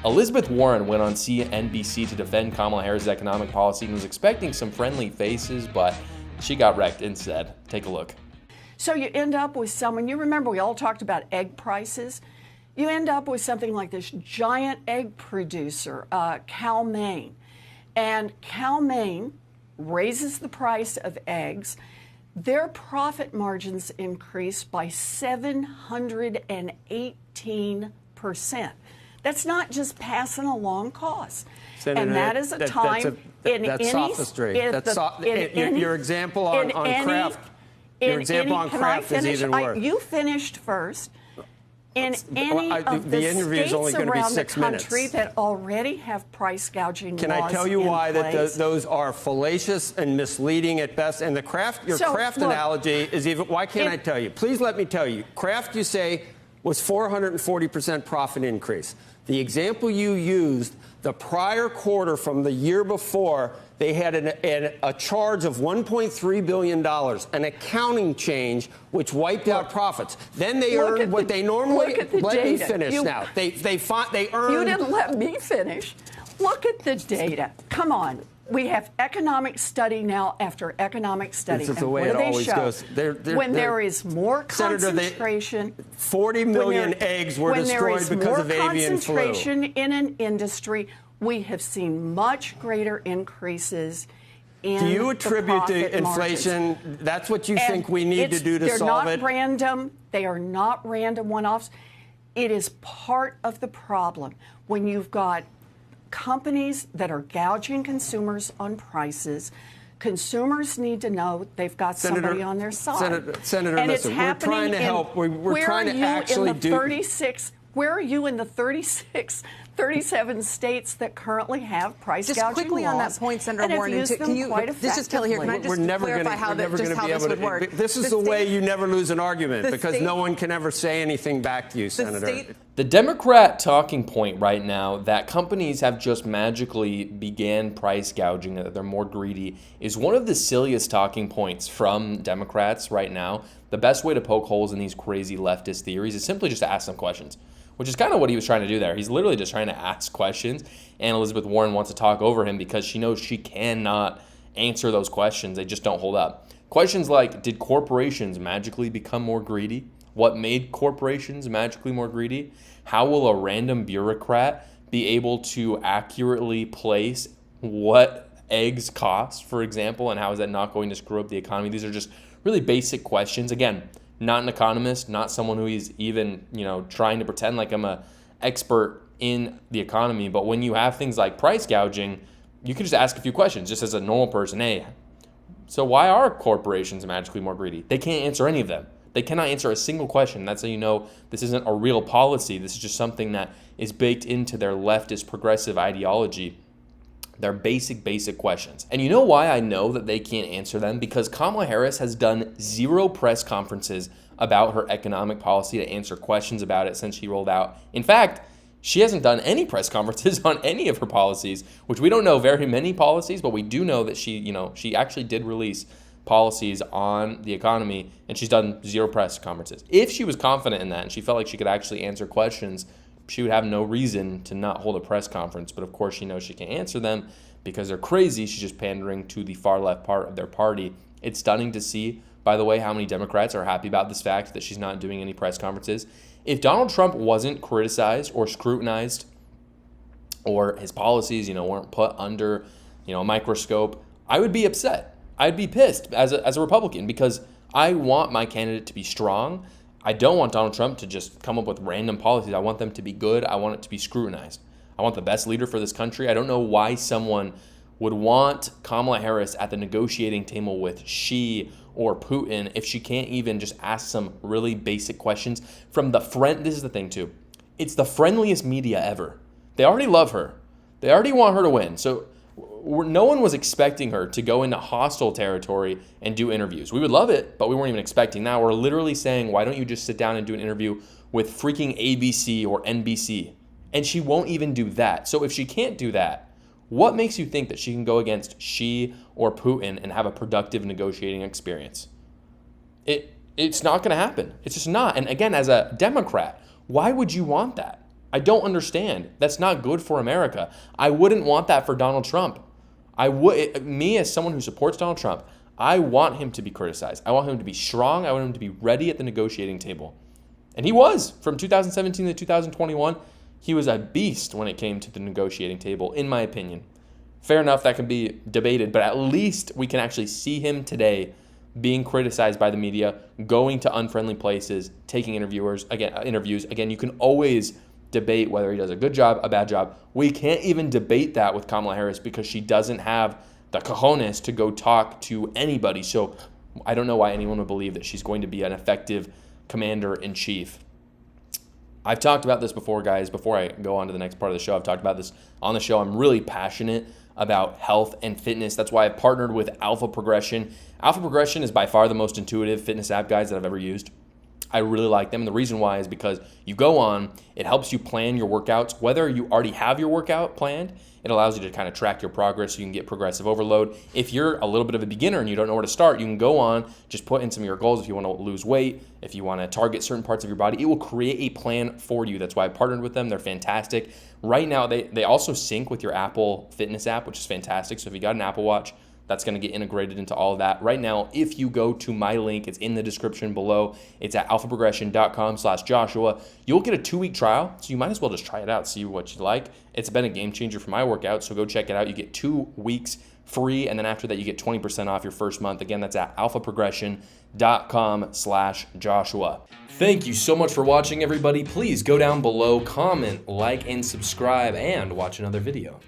Elizabeth Warren went on CNBC to defend Kamala Harris' economic policy and was expecting some friendly faces, but she got wrecked instead. Take a look. So you end up with someone, you remember we all talked about egg prices. You end up with something like this giant egg producer, Cal-Maine. And Cal-Maine raises the price of eggs. Their profit margins increase by 718%. That's not just passing along costs. Senator, and that is a time in that's any sophistry. Your example on Kraft. Your example on Kraft is even worse. You finished first. In any of the the interview is only states going to be around the 6 minutes. country that already have price gouging Can laws I tell you why place. that those are fallacious and misleading at best? And the Kraft, your Kraft analogy is even. Why can't I tell you? Please let me tell you. Kraft, you say, was 440% profit increase. The example you used, the prior quarter from the year before, they had a charge of $1.3 billion, an accounting change which wiped out profits. Then they earned what they normally. Let me finish now. They earned. You didn't let me finish. Look at the data. Come on. We have economic study now after economic study. This is the way it always goes. When there is more concentration, 40 million eggs were destroyed because of avian flu. When there is more concentration in an industry, we have seen much greater increases in Do you attribute the inflation? Margins. That's what you think we need to do to solve it? They're not random. They are not random one-offs. It is part of the problem when you've got companies that are gouging consumers on prices. Consumers need to know they've got somebody on their side. Senator, and listen, we're trying to help. We're trying to actually do. Where are you in the 37 states that currently have price gouging laws? Just quickly on that point, Senator Warren, can you, this is Kelly here. Can I just clarify how this would work? This is the way you never lose an argument because no one can ever say anything back to you, Senator. The Democrat talking point right now that companies have just magically began price gouging, that they're more greedy, is one of the silliest talking points from Democrats right now. The best way to poke holes in these crazy leftist theories is simply just to ask them questions, which is kind of what he was trying to do there. He's literally just trying to ask questions, and Elizabeth Warren wants to talk over him because she knows she cannot answer those questions. They just don't hold up. Questions like, did corporations magically become more greedy? What made corporations magically more greedy? How will a random bureaucrat be able to accurately place what eggs cost, for example, and how is that not going to screw up the economy? These are just really basic questions. Again, not an economist, not someone who is even, trying to pretend like I'm an expert in the economy. But when you have things like price gouging, you can just ask a few questions just as a normal person. Hey, so why are corporations magically more greedy? They can't answer any of them. They cannot answer a single question. That's how you know this isn't a real policy. This is just something that is baked into their leftist progressive ideology. They're basic questions. And you know why I know that they can't answer them? Because Kamala Harris has done 0 press conferences about her economic policy to answer questions about it since she rolled out. In fact, she hasn't done any press conferences on any of her policies, which we don't know very many policies, but we do know that she actually did release policies on the economy, and she's done 0 press conferences. If she was confident in that and she felt like she could actually answer questions, she would have no reason to not hold a press conference. But of course, she knows she can't answer them because they're crazy. She's just pandering to the far left part of their party. It's stunning to see, by the way, how many Democrats are happy about this fact that she's not doing any press conferences. If Donald Trump wasn't criticized or scrutinized, or his policies, weren't put under, a microscope, I would be upset. I'd be pissed as a Republican because I want my candidate to be strong. I don't want Donald Trump to just come up with random policies. I want them to be good. I want it to be scrutinized. I want the best leader for this country. I don't know why someone would want Kamala Harris at the negotiating table with Xi or Putin if she can't even just ask some really basic questions from the friend. This is the thing too. It's the friendliest media ever. They already love her. They already want her to win. So no one was expecting her to go into hostile territory and do interviews. We would love it, but we weren't even expecting. Now we're literally saying, why don't you just sit down and do an interview with freaking ABC or NBC? And she won't even do that. So if she can't do that, what makes you think that she can go against Xi or Putin and have a productive negotiating experience? It's not going to happen. It's just not. And again, as a Democrat, why would you want that? I don't understand. That's not good for America. I wouldn't want that for Donald Trump. Me as someone who supports Donald Trump, I want him to be criticized. I want him to be strong. I want him to be ready at the negotiating table. And he was. From 2017 to 2021, he was a beast when it came to the negotiating table, in my opinion. Fair enough, that can be debated, but at least we can actually see him today being criticized by the media, going to unfriendly places, taking interviews. Again, you can always debate whether he does a good job, a bad job. We can't even debate that with Kamala Harris because she doesn't have the cojones to go talk to anybody. So I don't know why anyone would believe that she's going to be an effective commander-in-chief. I've talked about this before, guys. Before I go on to the next part of the show, I've talked about this on the show. I'm really passionate about health and fitness. That's why I've partnered with Alpha Progression. Alpha Progression is by far the most intuitive fitness app, guys, that I've ever used. I really like them. And the reason why is because you go on, it helps you plan your workouts. Whether you already have your workout planned, it allows you to kind of track your progress so you can get progressive overload. If you're a little bit of a beginner and you don't know where to start, you can go on, just put in some of your goals. If you want to lose weight, if you want to target certain parts of your body, it will create a plan for you. That's why I partnered with them. They're fantastic. Right now, they also sync with your Apple Fitness app, which is fantastic. So if you got an Apple Watch, that's going to get integrated into all of that. Right now, if you go to my link, it's in the description below. It's at alphaprogression.com/Joshua. You'll get a 2-week trial, so you might as well just try it out, see what you like. It's been a game changer for my workout, so go check it out. You get 2 weeks free, and then after that, you get 20% off your first month. Again, that's at alphaprogression.com/Joshua. Thank you so much for watching, everybody. Please go down below, comment, like, and subscribe, and watch another video.